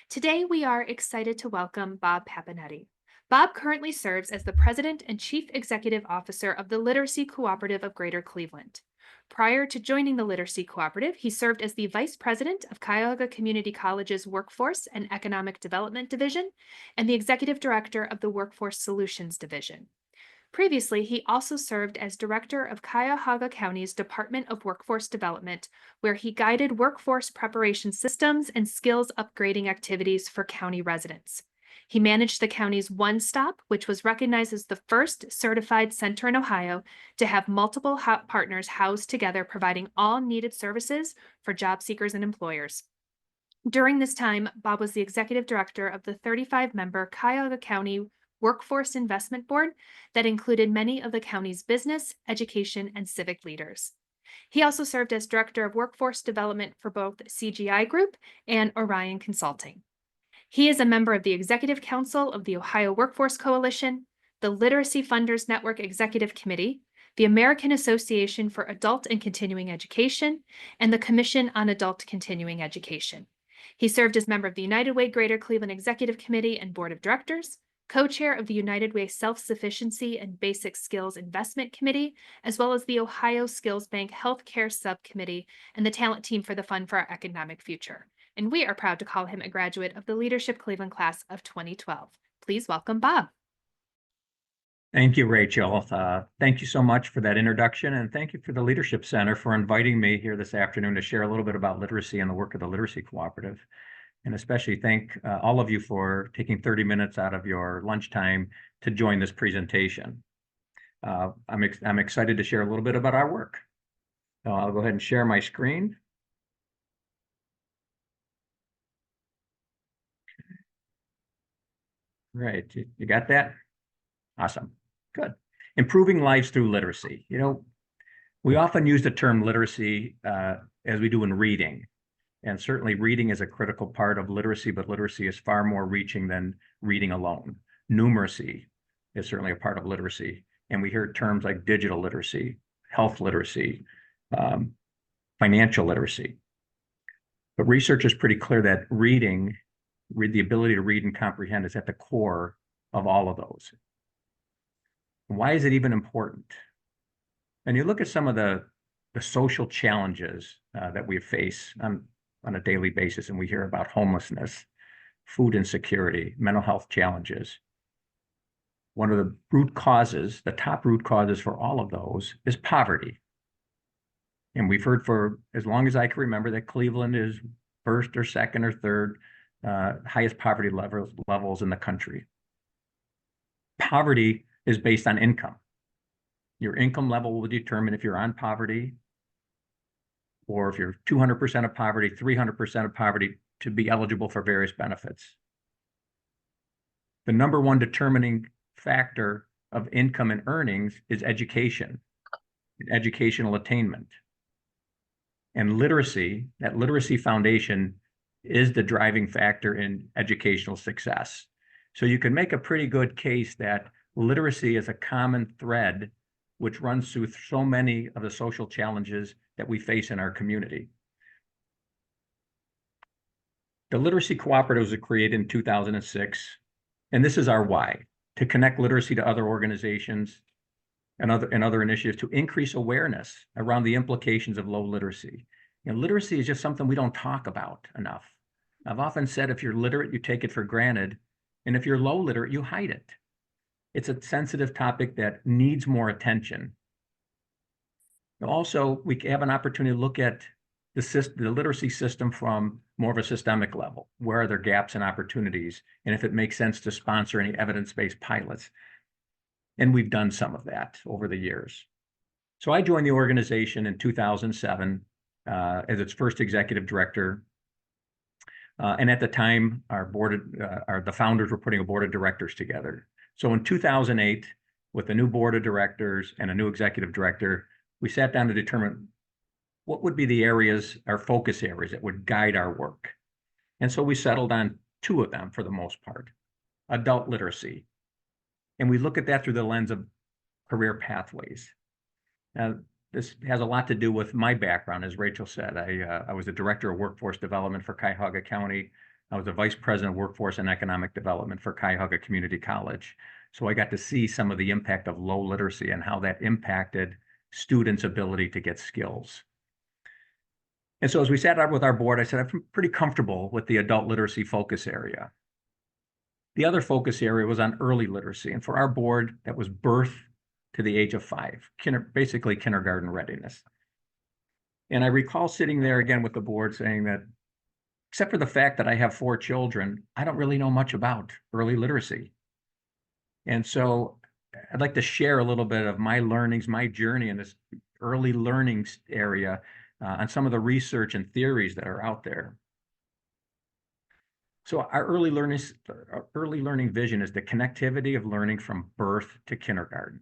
Today, we are excited to welcome Bob Paponetti. Bob currently serves as the President and Chief Executive Officer of the Literacy Cooperative of Greater Cleveland. Prior to joining the Literacy Cooperative, he served as the Vice President of Cuyahoga Community College's Workforce and Economic Development Division and the Executive Director of the Workforce Solutions Division. Previously, he also served as director of Cuyahoga County's Department of Workforce Development, where he guided workforce preparation systems and skills upgrading activities for county residents. He managed the county's One Stop, which was recognized as the first certified center in Ohio to have multiple partners housed together, providing all needed services for job seekers and employers. During this time, Bob was the executive director of the 35-member Cuyahoga County Workforce Investment Board that included many of the county's business, education, and civic leaders. He also served as director of workforce development for both CGI Group and Orion Consulting. He is a member of the Executive Council of the Ohio Workforce Coalition, the Literacy Funders Network Executive Committee, the American Association for Adult and Continuing Education, and the Commission on Adult Continuing Education. He served as member of the United Way Greater Cleveland Executive Committee and Board of Directors, co-chair of the United Way Self-Sufficiency and Basic Skills Investment Committee, as well as the Ohio Skills Bank Healthcare Subcommittee and the talent team for the Fund for Our Economic Future. And we are proud to call him a graduate of the Leadership Cleveland class of 2012. Please welcome Bob. Thank you, Rachel. Thank you so much for that introduction, and thank you for the Leadership Center for inviting me here this afternoon to share a little bit about literacy and the work of the Literacy Cooperative. And especially thank all of you for taking 30 minutes out of your lunchtime to join this presentation. I'm excited to share a little bit about our work. So I'll go ahead and share my screen. Right, you got that? Awesome, good. Improving lives through literacy. You know, we often use the term literacy as we do in reading. And certainly reading is a critical part of literacy, but literacy is far more reaching than reading alone. Numeracy is certainly a part of literacy. And we hear terms like digital literacy, health literacy, financial literacy. But research is pretty clear that the ability to read and comprehend is at the core of all of those. Why is it even important? And you look at some of the social challenges that we face on a daily basis, and we hear about homelessness, food insecurity, mental health challenges. One of the root causes, the top root causes for all of those is poverty. And we've heard for as long as I can remember that Cleveland is first or second or third highest poverty levels in the country. Poverty is based on income. Your income level will determine if you're on poverty, or if you're 200% of poverty, 300% of poverty, to be eligible for various benefits. The number one determining factor of income and earnings is education, educational attainment. And literacy, that literacy foundation, is the driving factor in educational success. So you can make a pretty good case that literacy is a common thread which runs through so many of the social challenges that we face in our community. The Literacy Cooperative was created in 2006, and this is our why: to connect literacy to other organizations and other initiatives to increase awareness around the implications of low literacy. And literacy is just something we don't talk about enough. I've often said if you're literate, you take it for granted, and if you're low literate, you hide it. It's a sensitive topic that needs more attention. Also, we have an opportunity to look at the literacy system from more of a systemic level. Where are there gaps and opportunities? And if it makes sense to sponsor any evidence-based pilots. And we've done some of that over the years. So I joined the organization in 2007 as its first executive director. And at the time, the founders were putting a board of directors together. So in 2008, with a new board of directors and a new executive director, we sat down to determine what would be the areas, our focus areas that would guide our work. And so we settled on two of them for the most part: adult literacy. And we look at that through the lens of career pathways. Now, this has a lot to do with my background. As Rachel said, I was the director of workforce development for Cuyahoga County. I was a vice president of workforce and economic development for Cuyahoga Community College. So I got to see some of the impact of low literacy and how that impacted students' ability to get skills. And so as we sat down with our board, I said, I'm pretty comfortable with the adult literacy focus area. The other focus area was on early literacy. And for our board, that was birth to the age of 5, basically kindergarten readiness. And I recall sitting there again with the board saying that, except for the fact that I have 4 children, I don't really know much about early literacy. And so I'd like to share a little bit of my learnings, my journey in this early learning area on some of the research and theories that are out there. So our early learning vision is the connectivity of learning from birth to kindergarten.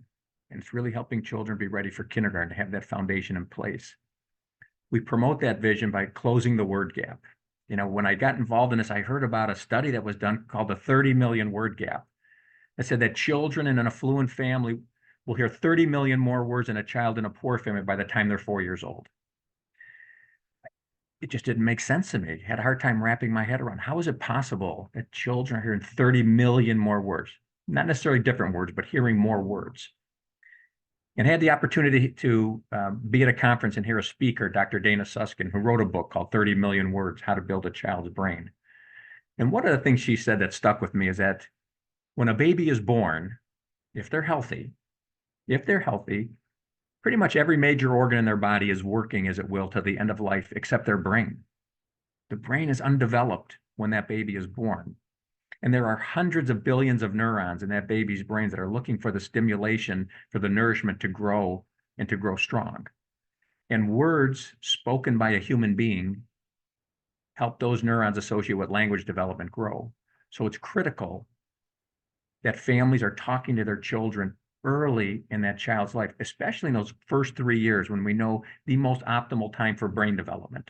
And it's really helping children be ready for kindergarten, to have that foundation in place. We promote that vision by closing the word gap. You know, when I got involved in this, I heard about a study that was done called the 30 million word gap. It said that children in an affluent family will hear 30 million more words than a child in a poor family by the time they're 4 years old. It just didn't make sense to me. I had a hard time wrapping my head around, how is it possible that children are hearing 30 million more words? Not necessarily different words, but hearing more words. And I had the opportunity to be at a conference and hear a speaker, Dr. Dana Suskin, who wrote a book called 30 Million Words, How to Build a Child's Brain. And one of the things she said that stuck with me is that when a baby is born, if they're healthy, pretty much every major organ in their body is working as it will to the end of life, except their brain. The brain is undeveloped when that baby is born. And there are hundreds of billions of neurons in that baby's brain that are looking for the stimulation, for the nourishment to grow and to grow strong. And words spoken by a human being help those neurons associated with language development grow. So it's critical that families are talking to their children early in that child's life, especially in those first 3 years when we know the most optimal time for brain development.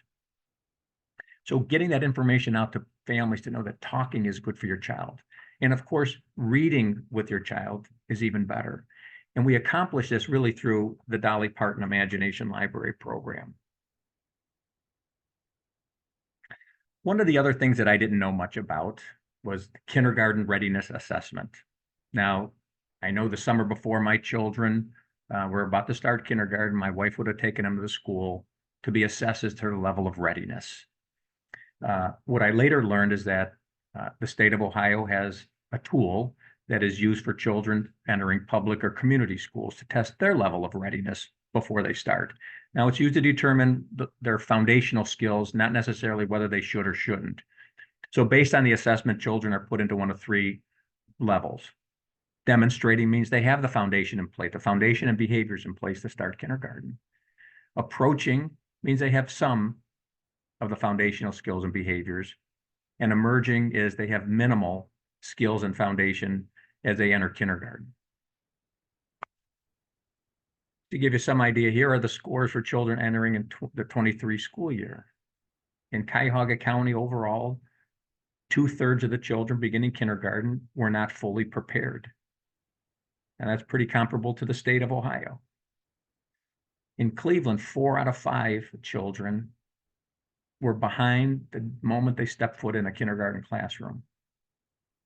So getting that information out to families to know that talking is good for your child. And of course, reading with your child is even better. And we accomplish this really through the Dolly Parton Imagination Library program. One of the other things that I didn't know much about was the kindergarten readiness assessment. Now, I know the summer before my children were about to start kindergarten, my wife would have taken them to the school to be assessed as to their level of readiness. What I later learned is that the state of Ohio has a tool that is used for children entering public or community schools to test their level of readiness before they start. Now, it's used to determine their foundational skills, not necessarily whether they should or shouldn't. So based on the assessment, children are put into one of 3 levels. Demonstrating means they have the foundation in place, the foundation and behaviors in place to start kindergarten. Approaching means they have some of the foundational skills and behaviors. And emerging is they have minimal skills and foundation as they enter kindergarten. To give you some idea, here are the scores for children entering in the 23 school year. In Cuyahoga County overall, 2/3 of the children beginning kindergarten were not fully prepared. And that's pretty comparable to the state of Ohio. In Cleveland, 4 out of 5 children were behind the moment they stepped foot in a kindergarten classroom.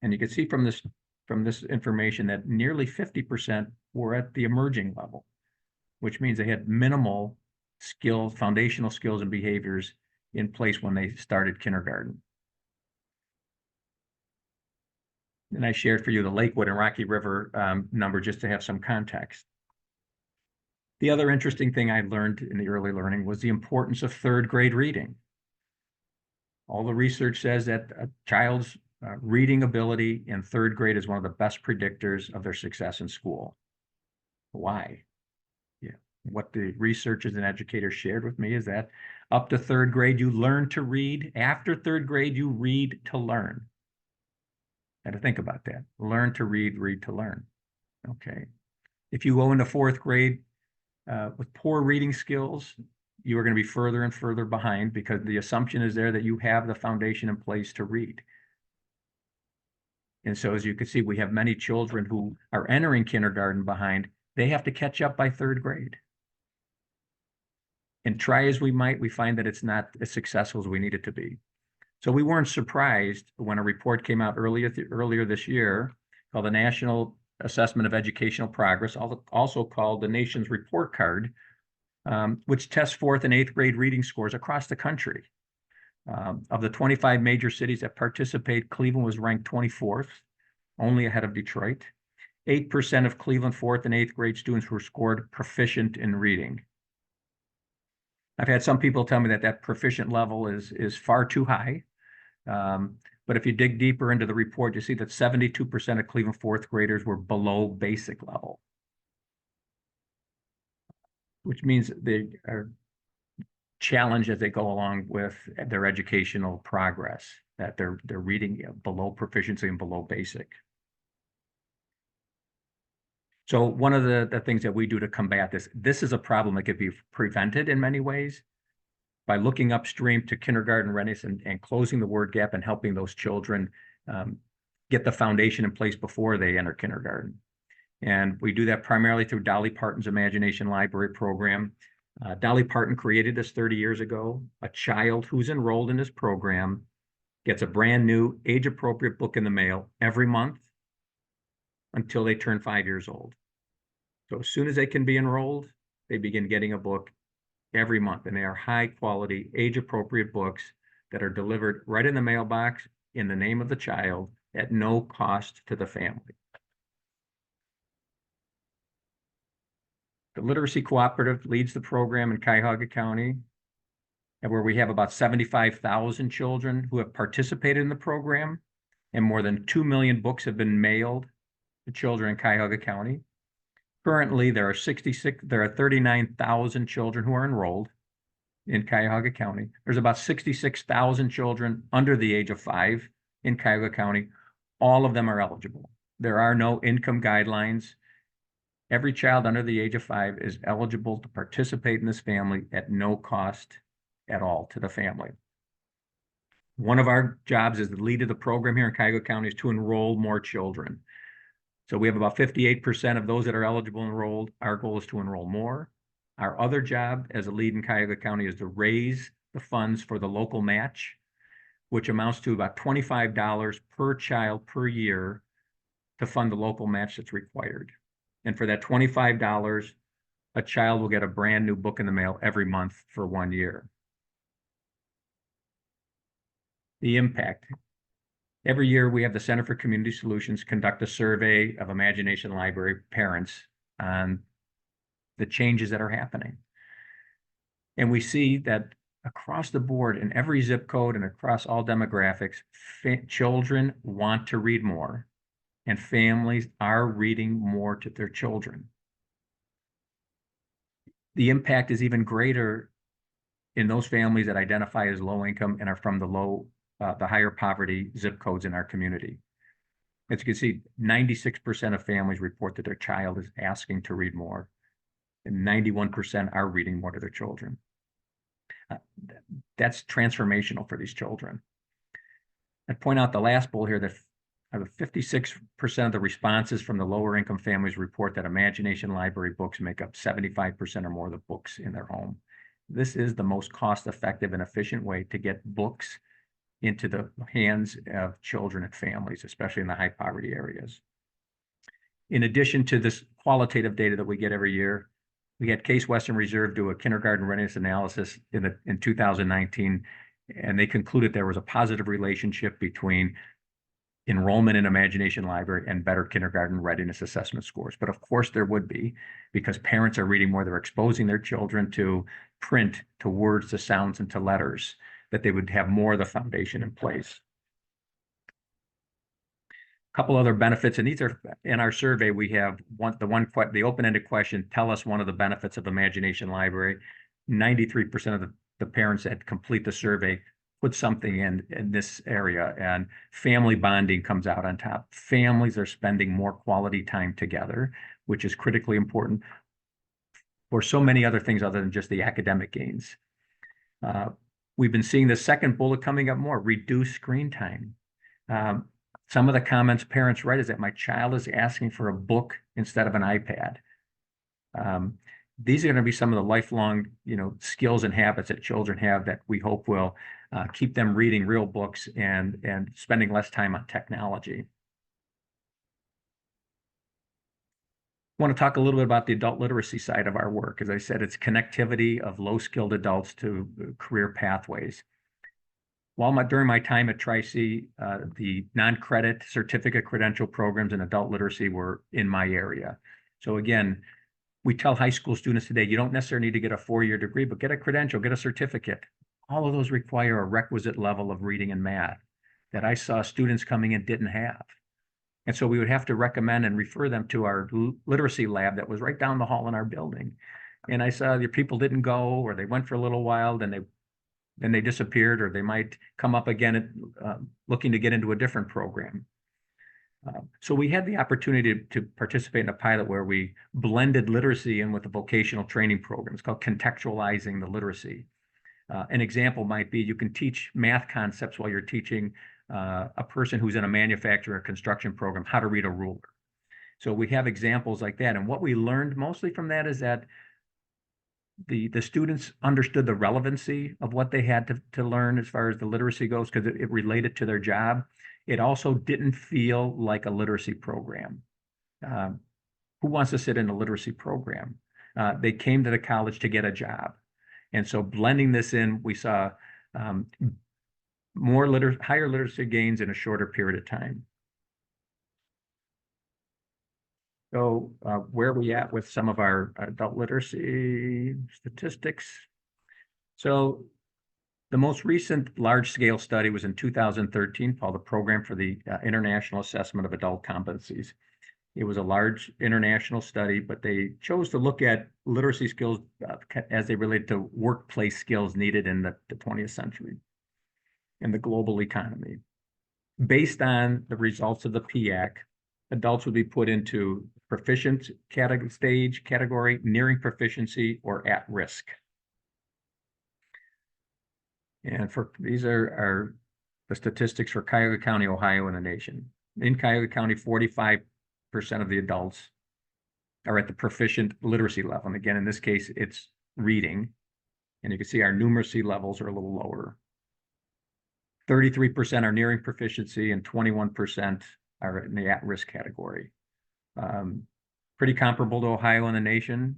And you can see from this information that nearly 50% were at the emerging level, which means they had minimal skills, foundational skills and behaviors in place when they started kindergarten. And I shared for you the Lakewood and Rocky River number just to have some context. The other interesting thing I learned in the early learning was the importance of 3rd grade reading. All the research says that a child's reading ability in 3rd grade is one of the best predictors of their success in school. Why? Yeah. What the researchers and educators shared with me is that up to 3rd grade, you learn to read. After 3rd grade, you read to learn. Got to think about that. Learn to read, read to learn. Okay. If you go into 4th grade with poor reading skills, you are going to be further and further behind because the assumption is there that you have the foundation in place to read. And so as you can see, we have many children who are entering kindergarten behind. They have to catch up by 3rd grade. And try as we might, we find that it's not as successful as we need it to be. So we weren't surprised when a report came out earlier this year called the National Assessment of Educational Progress, also called the nation's report card, which tests 4th and 8th grade reading scores across the country. Of the 25 major cities that participate, Cleveland was ranked 24th, only ahead of Detroit. 8% of Cleveland 4th and 8th grade students were scored proficient in reading. I've had some people tell me that that proficient level is far too high. But if you dig deeper into the report, you see that 72% of Cleveland 4th graders were below basic level, which means they are challenged as they go along with their educational progress, that they're reading below proficiency and below basic. So one of the things that we do to combat this is a problem that could be prevented in many ways by looking upstream to kindergarten readiness and closing the word gap and helping those children get the foundation in place before they enter kindergarten. And we do that primarily through Dolly Parton's Imagination Library program. Dolly Parton created this 30 years ago. A child who's enrolled in this program gets a brand new age-appropriate book in the mail every month until they turn 5 years old. So as soon as they can be enrolled, they begin getting a book every month, and they are high quality, age-appropriate books that are delivered right in the mailbox in the name of the child at no cost to the family. The Literacy Cooperative leads the program in Cuyahoga County, and where we have about 75,000 children who have participated in the program, and more than 2 million books have been mailed to children in Cuyahoga County. Currently, there are 39,000 children who are enrolled in Cuyahoga County. There's about 66,000 children under the age of 5 in Cuyahoga County. All of them are eligible. There are no income guidelines. Every child under the age of 5 is eligible to participate in this family at no cost at all to the family. One of our jobs as the lead of the program here in Cuyahoga County is to enroll more children. So we have about 58% of those that are eligible enrolled. Our goal is to enroll more. Our other job as a lead in Cuyahoga County is to raise the funds for the local match, which amounts to about $25 per child per year to fund the local match that's required. And for that $25, a child will get a brand new book in the mail every month for 1 year. The impact. Every year, we have the Center for Community Solutions conduct a survey of Imagination Library parents on the changes that are happening. And we see that across the board, in every zip code and across all demographics, children want to read more, and families are reading more to their children. The impact is even greater in those families that identify as low income and are from the higher poverty zip codes in our community. As you can see, 96% of families report that their child is asking to read more, and 91% are reading more to their children. That's transformational for these children. I'd point out the last bullet here that 56% of the responses from the lower income families report that Imagination Library books make up 75% or more of the books in their home. This is the most cost-effective and efficient way to get books into the hands of children and families, especially in the high poverty areas. In addition to this qualitative data that we get every year, we had Case Western Reserve do a kindergarten readiness analysis in 2019, and they concluded there was a positive relationship between enrollment in Imagination Library and better kindergarten readiness assessment scores. But of course there would be, because parents are reading more, they're exposing their children to print, to words, to sounds, and to letters, that they would have more of the foundation in place. A couple other benefits, and these are in our survey. We have the open-ended question, tell us one of the benefits of Imagination Library. 93% of the parents that complete the survey put something in this area, and family bonding comes out on top. Families are spending more quality time together, which is critically important for so many other things other than just the academic gains. We've been seeing the second bullet coming up more, reduce screen time. Some of the comments parents write is that my child is asking for a book instead of an iPad. these are going to be some of the lifelong, skills and habits that children have that we hope will keep them reading real books and spending less time on technology. I want to talk a little bit about the adult literacy side of our work. As I said, it's connectivity of low-skilled adults to career pathways. During my time at Tri-C, the non-credit certificate credential programs in adult literacy were in my area. So again, we tell high school students today, you don't necessarily need to get a 4-year degree, but get a credential, get a certificate. All of those require a requisite level of reading and math that I saw students coming in didn't have. And so we would have to recommend and refer them to our literacy lab that was right down the hall in our building. And I saw the people didn't go, or they went for a little while, then they disappeared, or they might come up again looking to get into a different program. So we had the opportunity to participate in a pilot where we blended literacy in with the vocational training program. It's called contextualizing the literacy. An example might be you can teach math concepts while you're teaching a person who's in a manufacturing or construction program how to read a ruler. So we have examples like that. And what we learned mostly from that is that the students understood the relevancy of what they had to learn as far as the literacy goes, because it related to their job. It also didn't feel like a literacy program. Who wants to sit in a literacy program? They came to the college to get a job. And so blending this in, we saw higher literacy gains in a shorter period of time. So where are we at with some of our adult literacy statistics? So the most recent large-scale study was in 2013 called the Program for the International Assessment of Adult Competencies. It was a large international study, but they chose to look at literacy skills as they relate to workplace skills needed in the 20th century in the global economy. Based on the results of the PIAC, adults would be put into proficient category, nearing proficiency, or at risk. And these are the statistics for Cuyahoga County, Ohio, and the nation. In Cuyahoga County, 45% of the adults are at the proficient literacy level. And again, in this case, it's reading. And you can see our numeracy levels are a little lower. 33% are nearing proficiency, and 21% are in the at-risk category. Pretty comparable to Ohio and the nation.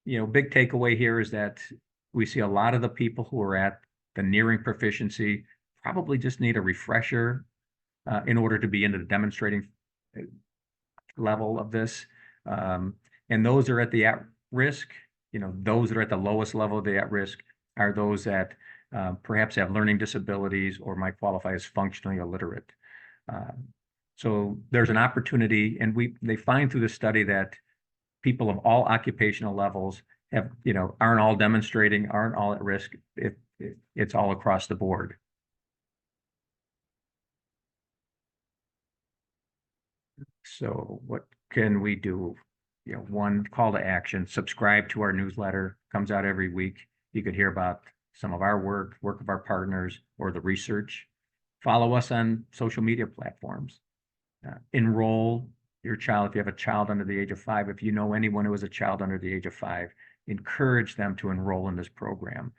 Big takeaway here is that we see a lot of the people who are at the nearing proficiency probably just need a refresher in order to be into the demonstrating level of this. And those are at the at-risk, those that are at the lowest level of the at-risk are those that perhaps have learning disabilities or might qualify as functionally illiterate. So there's an opportunity, and they find through the study that people of all occupational levels aren't all demonstrating, aren't all at risk. It's all across the board. So what can we do? One call to action: subscribe to our newsletter. Comes out every week. You could hear about some of our work of our partners, or the research. Follow us on social media platforms. Enroll your child. If you have a child under the age of 5, if you know anyone who is a child under the age of 5, encourage them to enroll in this program.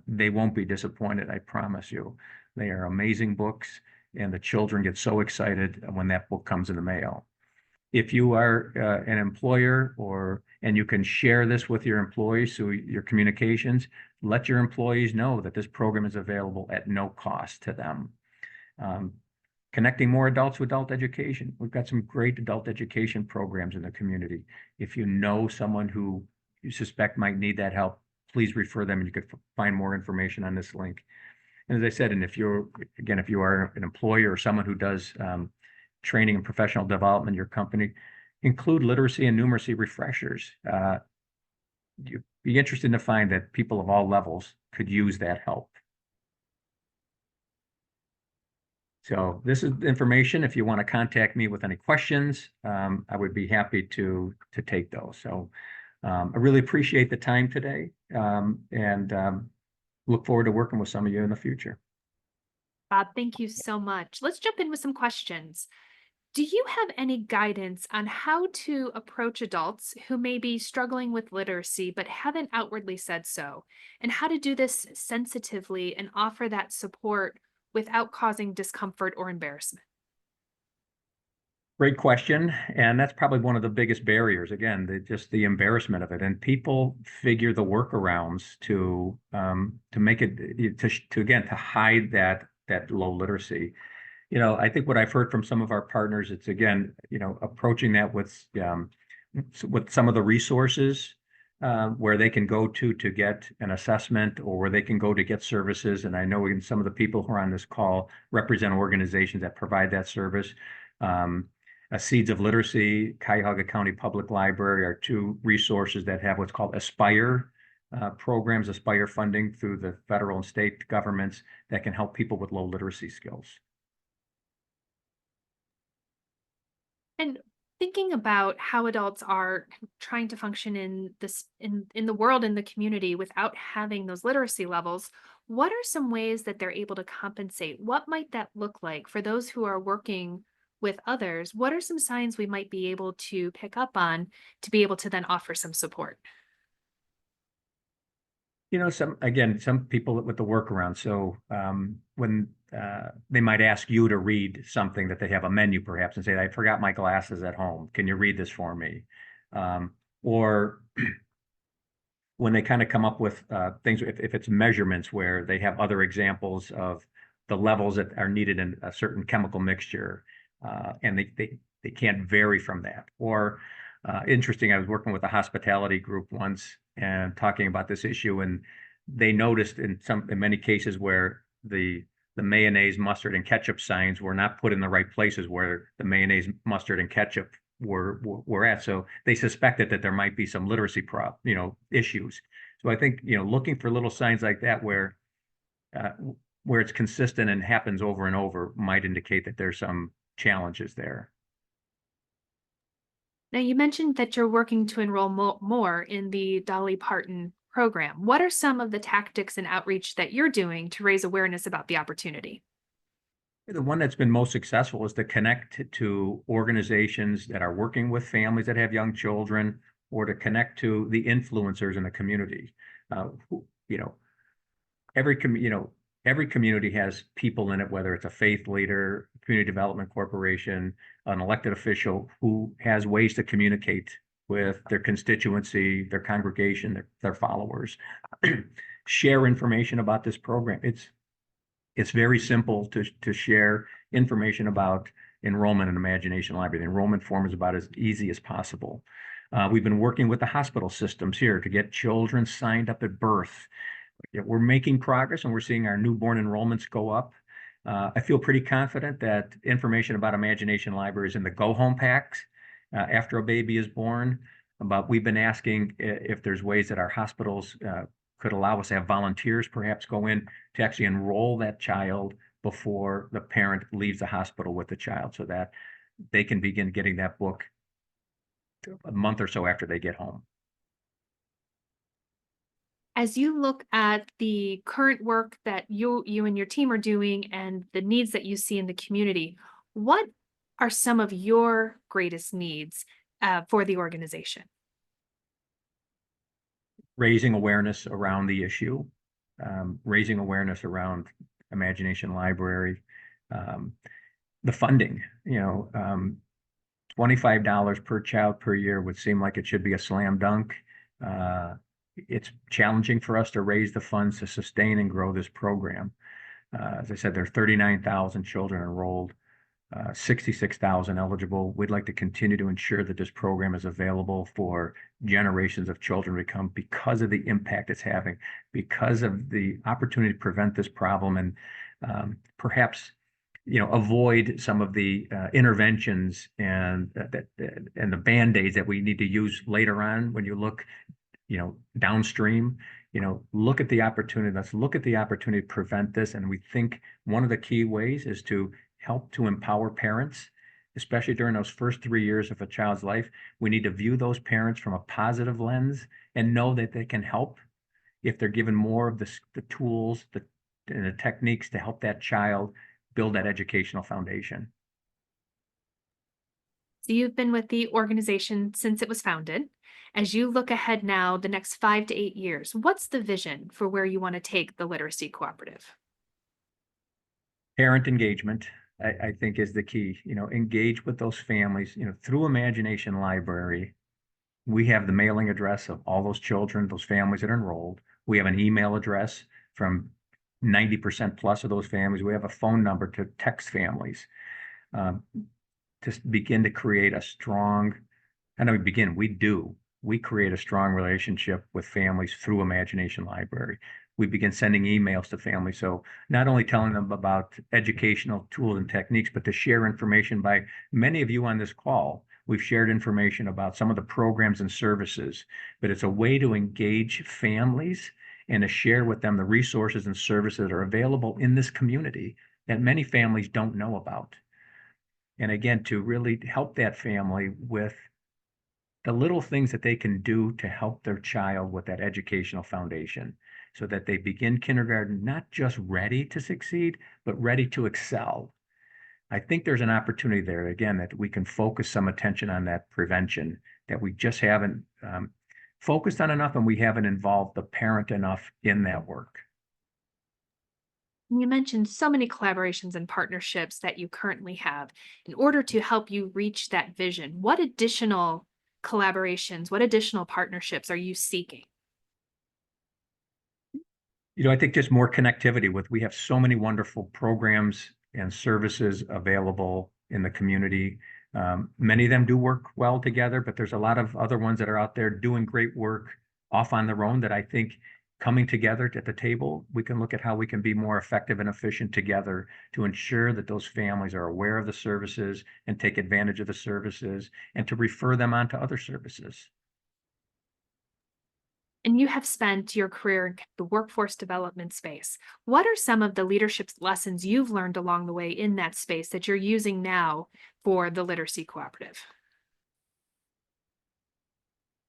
They won't be disappointed, I promise you. They are amazing books, and the children get so excited when that book comes in the mail. If you are an employer and you can share this with your employees through your communications, let your employees know that this program is available at no cost to them. Connecting more adults with adult education. We've got some great adult education programs in the community. If you know someone who you suspect might need that help, please refer them, and you could find more information on this link. And as I said, and if you are an employer or someone who does training and professional development in your company, include literacy and numeracy refreshers. You'd be interested to find that people of all levels could use that help. So this is information. If you want to contact me with any questions, I would be happy to take those. So I really appreciate the time today, and look forward to working with some of you in the future. Bob, thank you so much. Let's jump in with some questions. Do you have any guidance on how to approach adults who may be struggling with literacy but haven't outwardly said so, and how to do this sensitively and offer that support without causing discomfort or embarrassment? Great question. And that's probably one of the biggest barriers. Again, just the embarrassment of it. And people figure the workarounds to make it to again to hide that low literacy. I think what I've heard from some of our partners, it's again, approaching that with some of the resources where they can go to get an assessment or where they can go to get services. And I know some of the people who are on this call represent organizations that provide that service. Um, Seeds of Literacy, Cuyahoga County Public Library are two resources that have what's called Aspire programs, Aspire funding through the federal and state governments that can help people with low literacy skills. And thinking about how adults are trying to function in this in the world, in the community, without having those literacy levels, what are some ways that they're able to compensate? What might that look like for those who are working with others? What are some signs we might be able to pick up on to be able to then offer some support? Some people with the workaround. So when they might ask you to read something that they have a menu perhaps and say, I forgot my glasses at home. Can you read this for me? Or when they kind of come up with things, if it's measurements where they have other examples of the levels that are needed in a certain chemical mixture, and they can't vary from that. Or interesting, I was working with a hospitality group once and talking about this issue, and they noticed in many cases where the mayonnaise, mustard, and ketchup signs were not put in the right places where the mayonnaise, mustard, and ketchup were at. So they suspected that there might be some literacy issues. So I think looking for little signs like that uh, where it's consistent and happens over and over might indicate that there's some challenges there. Now, you mentioned that you're working to enroll more in the Dolly Parton program. What are some of the tactics and outreach that you're doing to raise awareness about the opportunity? The one that's been most successful is to connect to organizations that are working with families that have young children, or to connect to the influencers in the community. Who, every com every community has people in it, whether it's a faith leader, community development corporation, an elected official who has ways to communicate with their constituency, their congregation, their followers. Share information about this program. It's very simple to share information about enrollment in Imagination Library. The enrollment form is about as easy as possible. We've been working with the hospital systems here to get children signed up at birth. We're making progress and we're seeing our newborn enrollments go up. I feel pretty confident that information about Imagination Library is in the Go Home packs after a baby is born. But we've been asking if there's ways that our hospitals could allow us to have volunteers perhaps go in to actually enroll that child before the parent leaves the hospital with the child, so that they can begin getting that book a month or so after they get home. As you look at the current work that you and your team are doing and the needs that you see in the community, what are some of your greatest needs for the organization? Raising awareness around the issue, raising awareness around Imagination Library, the funding, $25 per child per year would seem like it should be a slam dunk. It's challenging for us to raise the funds to sustain and grow this program. As I said, there are 39,000 children enrolled, 66,000 eligible. We'd like to continue to ensure that this program is available for generations of children to come, because of the impact it's having, because of the opportunity to prevent this problem, and perhaps avoid some of the interventions and the band-aids that we need to use later on when you look downstream. Look at the opportunity. Let's look at the opportunity to prevent this. And we think one of the key ways is to help to empower parents, especially during those first 3 years of a child's life. We need to view those parents from a positive lens and know that they can help if they're given more of the tools, and the techniques to help that child build that educational foundation. So you've been with the organization since it was founded. As you look ahead now, the next 5 to 8 years, what's the vision for where you want to take the Literacy Cooperative? Parent engagement, I think, is the key. Engage with those families, through Imagination Library. We have the mailing address of all those children, those families that are enrolled. We have an email address from 90% plus of those families. We have a phone number to text families, um, to begin to create a strong, and we begin, we create a strong relationship with families through Imagination Library. We begin sending emails to families. So not only telling them about educational tools and techniques, but to share information. By many of you on this call, we've shared information about some of the programs and services, but it's a way to engage families and to share with them the resources and services that are available in this community that many families don't know about. And again, to really help that family with the little things that they can do to help their child with that educational foundation so that they begin kindergarten not just ready to succeed, but ready to excel. I think there's an opportunity there, again, that we can focus some attention on that prevention that we just haven't focused on enough, and we haven't involved the parent enough in that work. You mentioned so many collaborations and partnerships that you currently have. In order to help you reach that vision, what additional collaborations, what additional partnerships are you seeking? I think just more connectivity we have so many wonderful programs and services available in the community. Many of them do work well together, but there's a lot of other ones that are out there doing great work off on their own that I think coming together at the table, we can look at how we can be more effective and efficient together to ensure that those families are aware of the services and take advantage of the services and to refer them on to other services. And you have spent your career in the workforce development space. What are some of the leadership lessons you've learned along the way in that space that you're using now for the Literacy Cooperative?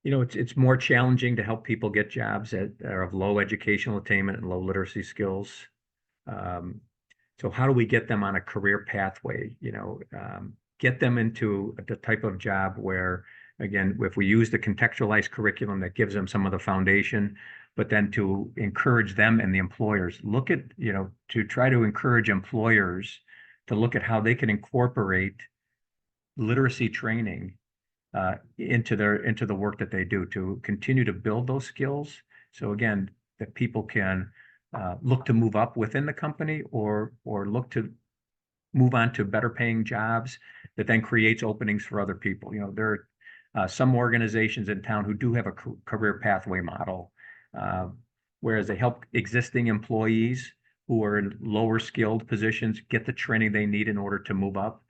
It's more challenging to help people get jobs that are of low educational attainment and low literacy skills. So how do we get them on a career pathway? Get them into the type of job where, again, if we use the contextualized curriculum that gives them some of the foundation, but then to encourage them and the employers, to try to encourage employers to look at how they can incorporate literacy training into the work that they do to continue to build those skills. So again, that people can look to move up within the company or look to move on to better paying jobs that then creates openings for other people. There are some organizations in town who do have a career pathway model, whereas they help existing employees who are in lower skilled positions get the training they need in order to move up.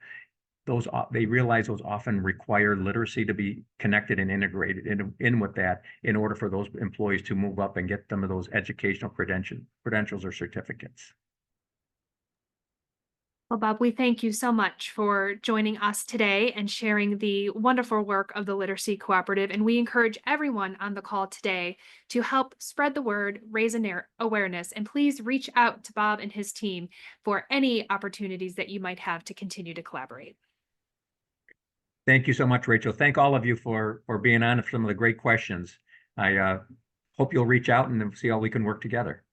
They realize those often require literacy to be connected and integrated in with that in order for those employees to move up and get some of those educational credentials or certificates. Well, Bob, we thank you so much for joining us today and sharing the wonderful work of the Literacy Cooperative. And we encourage everyone on the call today to help spread the word, raise awareness, and please reach out to Bob and his team for any opportunities that you might have to continue to collaborate. Thank you so much, Rachel. Thank all of you for being on, for some of the great questions. I hope you'll reach out and see how we can work together.